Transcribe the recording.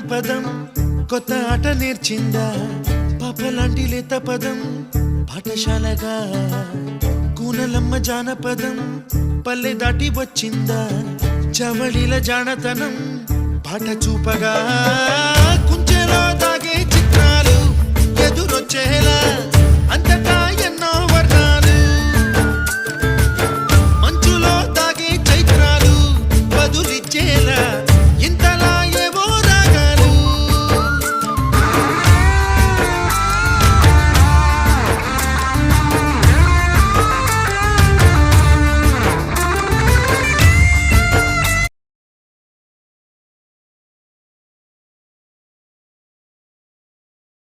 జానపదం కొత్త ఆట నేర్చిందా పాపలాంటి లేత పదం పాఠశాలగా కూనలమ్మ జానపదం పల్లె దాటి వచ్చిందా చవళిల జానతనం పాట చూపగా కుంచెలో తాగే చిత్రాలు ఎదురొచ్చేలా అంతటా